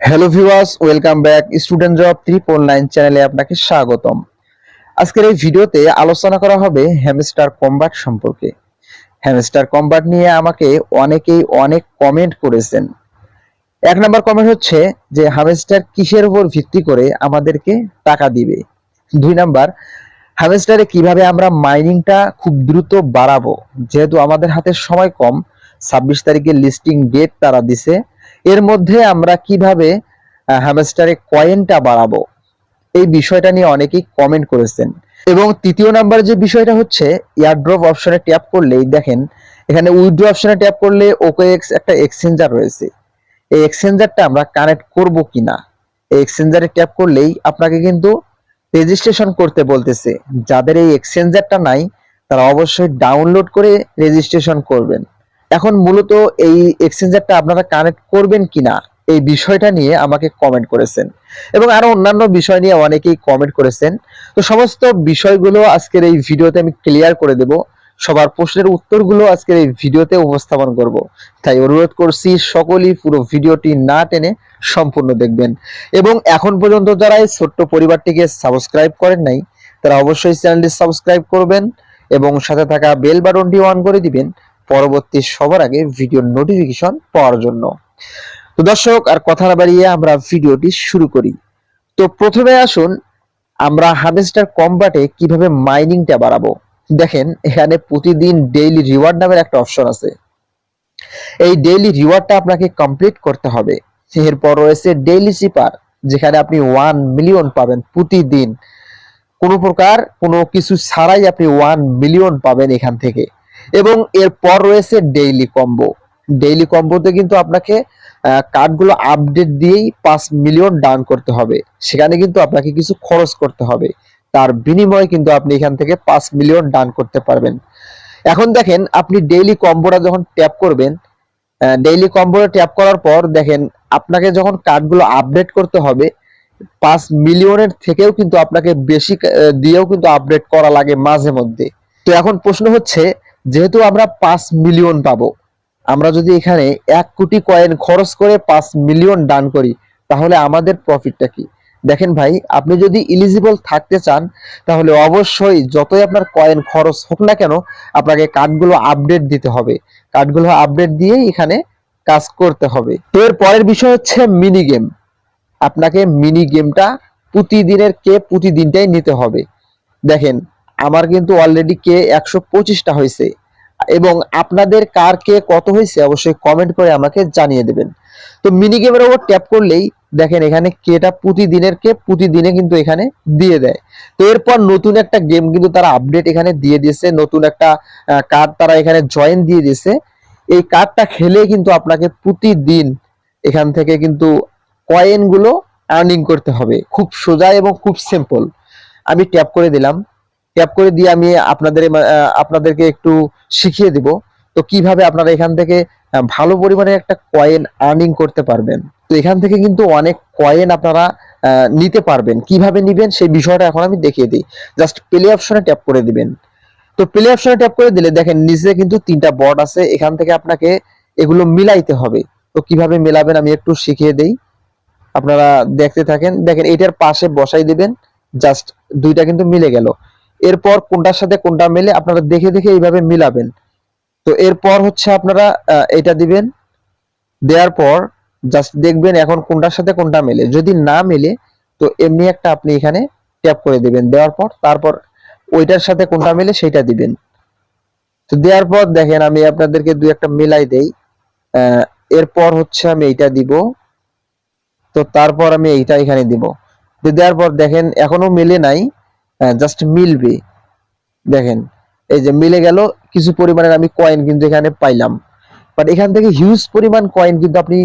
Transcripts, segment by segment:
Hello viewers, welcome back student job 399 চ্যানেলে আপনাকে স্বাগতম। আজকের এই ভিডিওতে আলোচনা করা হবে হ্যামস্টার কম্বাট সম্পর্কে। হ্যামস্টার কম্বাট নিয়ে আমাকে অনেকেই অনেক কমেন্ট করেছেন। এক নাম্বার কমেন্ট হচ্ছে যে হ্যামস্টার কিসের উপর ভিত্তি করে আমাদেরকে টাকা দিবে। দুই নাম্বার, হ্যামস্টারে কিভাবে আমরা মাইনিংটা খুব দ্রুত বাড়াবো, যেহেতু আমাদের হাতে সময় কম। 26 তারিখে লিস্টিং ডেট তারা দিছে, এর মধ্যে আমরা কিভাবে হ্যামস্টারে কয়েনটা বাড়াবো, এই বিষয়টা নিয়ে অনেকেই কমেন্ট করেছেন। এবং তৃতীয় নাম্বার যে বিষয়টা হচ্ছে, এয়ারড্রপ অপশনে ট্যাপ করলেই দেখেন এখানে উইথড্র অপশনে ট্যাপ করলে OKX একটা এক্সচেঞ্জার রয়েছে। এই এক্সচেঞ্জারটা আমরা কানেক্ট করব কিনা, এই এক্সচেঞ্জারে ট্যাপ করলেই আপনাকে কিন্তু রেজিস্ট্রেশন করতে বলতেছে। যাদের এই এক্সচেঞ্জারটা নাই তারা অবশ্যই ডাউনলোড করে রেজিস্ট্রেশন করবেন। এখন মূলত এই এক্সচেঞ্জারটা আপনারা কানেক্ট করবেন কিনা, এই বিষয়টা নিয়ে আমাকে কমেন্ট করেছেন এবং আরো অন্যান্য বিষয় নিয়ে অনেকেই কমেন্ট করেছেন। তো সমস্ত বিষয়গুলো আজকের এই ভিডিওতে আমি ক্লিয়ার করে দেব। সবার প্রশ্নের উত্তরগুলো আজকের এই ভিডিওতে উপস্থাপন করব। তাই অনুরোধ করছি সকলেই পুরো ভিডিওটি না টেনে সম্পূর্ণ দেখবেন। এবং এখন পর্যন্ত যারা এই ছোট্ট পরিবারটিকে সাবস্ক্রাইব করেন নাই তারা অবশ্যই চ্যানেলটি সাবস্ক্রাইব করবেন এবং সাথে থাকা বেল বাটনটি অন করে দিবেন পরবর্তী সবার আগে ভিডিওর নোটিফিকেশন পাওয়ার জন্য। তো দর্শক, আর কথা না বাড়িয়ে আমরা ভিডিওটি শুরু করি। তো প্রথমে আসুন আমরা হ্যামস্টার কম্বাটে কিভাবে মাইনিংটা বাড়াবো। দেখেন এখানে প্রতিদিন ডেইলি রিওয়ার্ড নামের একটা অপশন আছে। এই ডেইলি রিওয়ার্ডটা আপনাকে কমপ্লিট করতে হবে। এরপর রয়েছে ডেইলি সিপার, যেখানে আপনি 1 মিলিয়ন পাবেন প্রতিদিন। কোনো প্রকার কোনো কিছু ছাড়াই আপনি 1 মিলিয়ন পাবেন এখান থেকে। এবং এরপর রয়েছে ডেইলি কম্বো। ডেইলি কম্বোতে কিন্তু আপনাকে কার্ডগুলো আপডেট দিয়েই 5 মিলিয়ন ডাউন করতে হবে। সেখানে কিন্তু আপনাকে কিছু খরচ করতে হবে, তার বিনিময়ে কিন্তু আপনি এখান থেকে 5 মিলিয়ন ডাউন করতে পারবেন। এখন দেখেন আপনি ডেইলি কম্বোটা যখন ট্যাপ করবেন, ডেইলি কম্বোটা ট্যাপ করার পর দেখেন আপনাকে যখন কার্ডগুলো আপডেট করতে হবে 5 মিলিয়নের থেকেও কিন্তু আপনাকে বেশি দিয়েও কিন্তু আপডেট করা লাগে মাঝে মধ্যে। তো এখন প্রশ্ন হচ্ছে, যেহেতু আমরা 5 মিলিয়ন পাবো, আমরা যদি এখানে 1 কোটি কয়েন খরচ করে 5 মিলিয়ন ডান করি তাহলে আমাদের প্রফিটটা কি? দেখেন ভাই, আপনি যদি এলিজিবল থাকতে চান তাহলে অবশ্যই যতই আপনার কয়েন খরচ হোক না কেন আপনাকে কার্ডগুলো আপডেট দিতে হবে। কার্ডগুলো আপডেট দিয়ে এখানে কাজ করতে হবে। তো এর পরের বিষয় হচ্ছে মিনি গেম। আপনাকে মিনি গেমটা প্রতিদিনটাই নিতে হবে। দেখেন আমার কিন্তু অলরেডি কে 125টা হয়েছে এবং আপনাদের কার কে কত হয়েছে অবশ্যই কমেন্ট করে আমাকে জানিয়ে দেবেন। তো মিনি গেমের উপর ট্যাপ করলেই দেখেন এখানে কেটা প্রতিদিনে কিন্তু এখানে দিয়ে দেয়। তো এরপর নতুন একটা গেম কিন্তু তারা আপডেট এখানে দিয়ে দিয়েছে, নতুন একটা কার্ড তারা এখানে জয়েন দিয়ে দিয়েছে। এই কার্ডটা খেলে কিন্তু আপনাকে প্রতিদিন এখান থেকে কিন্তু কয়েন গুলো আর্নিং করতে হবে। খুব সোজা এবং খুব সিম্পল। আমি ট্যাপ করে দিলাম। ট্যাপ করে দিয়ে আমি আপনাদেরকে একটু শিখিয়ে দিব তো কিভাবে আপনারা এখান থেকে ভালো পরিমাণে একটা কয়েন আর্নিং করতে পারবেন। তো এখান থেকে কিন্তু অনেক কয়েন আপনারা নিতে পারবেন। কিভাবে নিবেন সেই বিষয়টা এখন আমি দেখিয়ে দিই। জাস্ট প্লে অপশনে ট্যাপ করে দিবেন। তো প্লে অপশনে ট্যাপ করে দিলে দেখেন নিচে কিন্তু 3টা বট আছে, এখান থেকে আপনাকে এগুলো মিলাইতে হবে। তো কিভাবে মেলাবেন আমি একটু শিখিয়ে দেই, আপনারা দেখতে থাকেন। দেখেন এটার পাশে বসাই দিবেন, জাস্ট দুইটা কিন্তু মিলে গেল। এরপর কোনটার সাথে কোনটা মিলে আপনারা দেখে দেখে এইভাবে মিলাবেন। তো এরপর হচ্ছে আপনারা এটা দিবেন, দেওয়ার পর জাস্ট দেখবেন এখন কোনটার সাথে কোনটা মেলে। যদি না মেলে তো এমনি একটা আপনি এখানে ট্যাপ করে দিবেন, দেওয়ার পর তারপর ওইটার সাথে কোনটা মেলে সেটা দিবেন। তো দেওয়ার পর দেখেন আমি আপনাদেরকে দুই একটা মিলাই দেই। এরপর হচ্ছে আমি এইটা দিব, তো তারপর আমি এইটা এখানে দিব। দেওয়ার পর দেখেন এখনো মিলে নাই, জাস্ট মিলবে। দেখেন এই যে মিলে গেল, কিছু পরিমাণের আমি কয়েন কিন্তু এখানে পাইলাম। বাট এখান থেকে হিউজ পরিমাণ কয়েন কিন্তু আপনি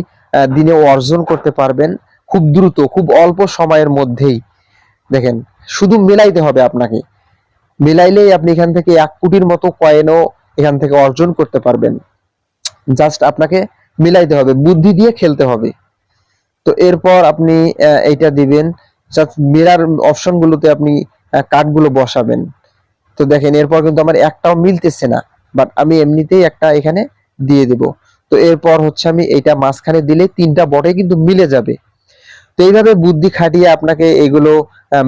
দিনে অর্জন করতে পারবেন খুব দ্রুত, খুব অল্প সময়ের মধ্যেই। দেখেন শুধু মিলাইতে হবে আপনাকে, মিলাইলেই আপনি এখান থেকে 1 কোটির মতো কয়েনও এখান থেকে অর্জন করতে পারবেন। জাস্ট আপনাকে মিলাইতে হবে, বুদ্ধি দিয়ে খেলতে হবে। তো এরপর আপনি এইটা দিবেন, জাস্ট মিরার অপশন গুলোতে আপনি কার্ডগুলো বসাবেন। তো দেখেন এরপর কিন্তু আমার একটাও মিলতেছে না, বাট আমি এমনিতেই একটা এখানে দিয়ে দেব। তো এরপর হচ্ছে আমি এইটা মাঝখানে দিলে 3টা বটে কিন্তু মিলে যাবে। তো এইভাবে বুদ্ধি খাটিয়ে আপনাকে এগুলো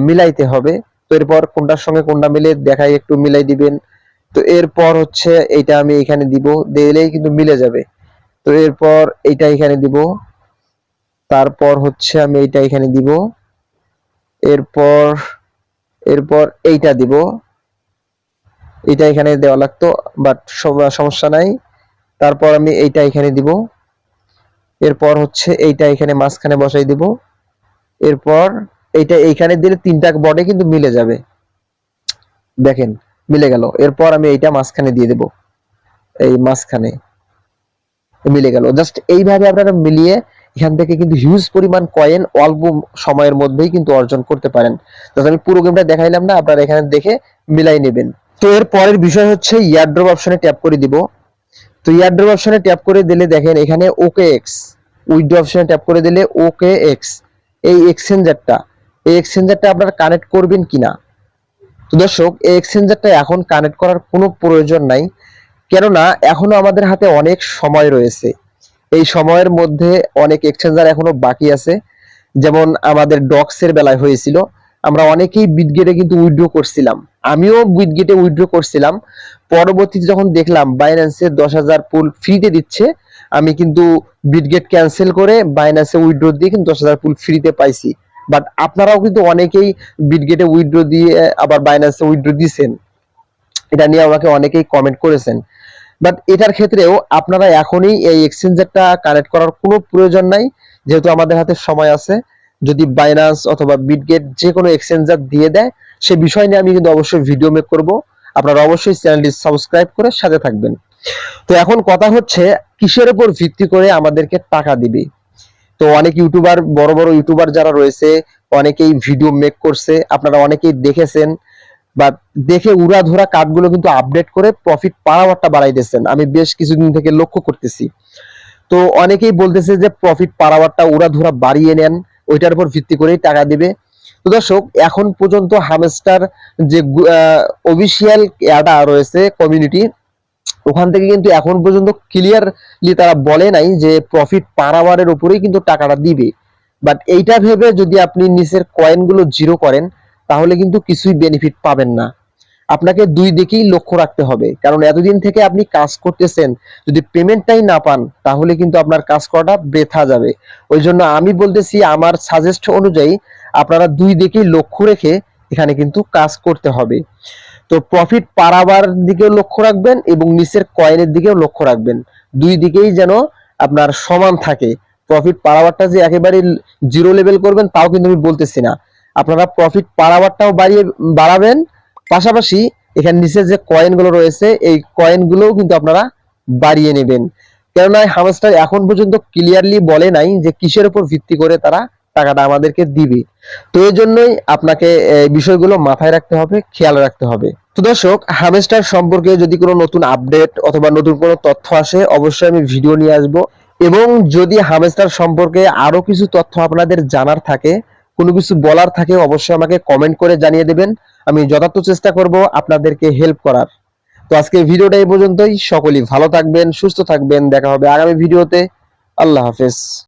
মিলাইতে হবে। তো এরপর কোনটার সঙ্গে কোনটা মিলে দেখাই একটু মিলাই দিবেন। তো এরপর হচ্ছে এইটা আমি এখানে দিব, দিলেই কিন্তু মিলে যাবে। তো এরপর এইটা এখানে দিব, তারপর হচ্ছে আমি এইটা এখানে দিব, এরপর এরপর এইটা দিব। এটা এখানে দেওয়া লাগতো, বাট সমস্যা নাই। তারপর আমি এইটা এখানে দিব, এরপর হচ্ছে এইটা এখানে মাঝখানে বসাই দিব। এরপর এইটা এইখানে দিলে তিনটা বর্ডে কিন্তু মিলে যাবে, দেখেন মিলে গেল। এরপর আমি এইটা মাঝখানে দিয়ে দেব, এই মাঝখানে মিলে গেল। জাস্ট এইভাবে আপনারা মিলিয়ে এখান থেকে কিন্তু হিউজ পরিমাণ কয়েন অল্প সময়ের মধ্যেই কিন্তু অর্জন করতে পারেন। জাস্ট আমি পুরো গেমটা দেখাইলাম না, আপনারা এখানে দেখে মিলাই নেবেন। তো এর পরের বিষয় হচ্ছে ইয়ারড্রপ অপশনে ট্যাপ করে দিব। তো ইয়ারড্রপ অপশনে ট্যাপ করে দিলে দেখেন এখানে ওকে এক্স, উইথড্র অপশনে ট্যাপ করে দিলে ওকে এক্স, এই এক্সচেঞ্জারটা আপনারা কানেক্ট করবেন কিনা। তো দর্শক, এই এক্সচেঞ্জারটা এখন কানেক্ট করার কোনো প্রয়োজন নাই, কেননা এখনো আমাদের হাতে অনেক সময় রয়েছে। এই সময়ের মধ্যে অনেক এক্সচেঞ্জার এখনো বাকি আছে। যেমন আমাদের ডক্সের বেলায় হয়েছিল, আমরা অনেকেই বিটগেটে কিন্তু উইথড্র করছিলাম, আমিও বিটগেটে উইথড্র করছিলাম। পরবর্তীতে যখন দেখলাম বাইন্যান্সে 10,000 পুল ফ্রিতে দিচ্ছে, আমি কিন্তু বিটগেট ক্যান্সেল করে বাইন্যান্সে উইথড্র দিয়ে কিন্তু 10,000 পুল ফ্রিতে পাইছি। বাট আপনারাও কিন্তু অনেকেই বিটগেটে উইথড্র দিয়ে আবার বাইন্যান্সে উইথড্র দিয়েছেন, এটা নিয়ে আমাকে অনেকেই কমেন্ট করেছেন। বাট এটার ক্ষেত্রেও আপনারা এখনই এই এক্সচেঞ্জারটা কানেক্ট করার কোনো প্রয়োজন নাই, যেহেতু আমাদের হাতে সময় আছে। যদি বাইন্যান্স অথবা বিটগেট যে কোনো এক্সচেঞ্জার দিয়ে দেয়, সে বিষয় নিয়ে আমি কিন্তু অবশ্যই ভিডিও মেক করব। আপনারা অবশ্যই চ্যানেলটি সাবস্ক্রাইব করে সাথে থাকবেন। তো এখন কথা হচ্ছে কিসের উপর ভিত্তি করে আমাদেরকে টাকা দিবে। তো অনেক ইউটিউবার, বড় বড় ইউটিউবার যারা রয়েছে, অনেকেই ভিডিও মেক করছে, আপনারা অনেকেই দেখেছেন বা দেখে উড়াধরা কার্ডগুলো কিন্তু আপডেট করে প্রফিট পাওয়ারটা বাড়াইতেছেন, আমি বেশ কিছুদিন থেকে লক্ষ্য করতেছি। তো অনেকেই বলতেছে যে প্রফিট পাওয়ারটা উড়াধরা বাড়িয়ে নেন, ওইটার উপর ভিত্তি করেই টাকা দিবে। তো দর্শক, এখন পর্যন্ত হামস্টার যে অফিসিয়াল অ্যাডা রয়েছে কমিউনিটি, ওখান থেকে কিন্তু এখন পর্যন্ত ক্লিয়ারলি তারা বলে নাই যে প্রফিট পার আওয়ারের উপরেই কিন্তু টাকাটা দিবে। বাট এইটা ভেবে যদি আপনি নিচের কয়েনগুলো জিরো করেন, তাহলে কিন্তু কিছুই বেনিফিট পাবেন না। আপনাকে দুই দিকেই লক্ষ্য রাখতে হবে, কারণ এতদিন থেকে আপনি কাজ করতেছেন, যদি পেমেন্টটাই না পান তাহলে কিন্তু আপনার কাজ করাটা বৃথা যাবে। ওই জন্য আমি বলতেছি, আমার সাজেস্ট অনুযায়ী আপনারা দুই দিকেই লক্ষ্য রেখে এখানে কিন্তু কাজ করতে হবে। তো প্রফিট পারাবার দিকেও লক্ষ্য রাখবেন এবং নিচের কয়েনের দিকেও লক্ষ্য রাখবেন, দুই দিকেই যেন আপনার সমান থাকে। প্রফিট পারাবারটা যে একেবারে জিরো লেভেল করবেন তাও কিন্তু আমি বলতেছি না, আপনারা প্রফিট পারাবারটাও বাড়াবেন, পাশাপাশি এখানে নিচে যে কয়েনগুলো রয়েছে এই কয়েনগুলোও কিন্তু আপনারা বাড়িয়ে নেবেন। কেননা হামস্টার এখন পর্যন্ত ক্লিয়ারলি বলে নাই যে কিসের উপর ভিত্তি করে তারা টাকাটা আমাদেরকে দিবে। তো এই জন্যই আপনাকে এই বিষয়গুলো মাথায় রাখতে হবে, খেয়াল রাখতে হবে। তো দর্শক, হামস্টার সম্পর্কে যদি কোনো নতুন আপডেট অথবা নতুন কোনো তথ্য আসে, অবশ্যই আমি ভিডিও নিয়ে আসব। এবং যদি হামস্টার সম্পর্কে আরো কিছু তথ্য আপনাদের জানার থাকে, কোনো কিছু বলার থাকে, অবশ্যই আমাকে কমেন্ট করে জানিয়ে দেবেন, আমি যথার্থ চেষ্টা করব আপনাদেরকে হেল্প করার। তো আজকে ভিডিওটা এই পর্যন্তই, সকলেই ভালো থাকবেন, সুস্থ থাকবেন, দেখা হবে আগামী ভিডিওতে। আল্লাহ হাফেজ।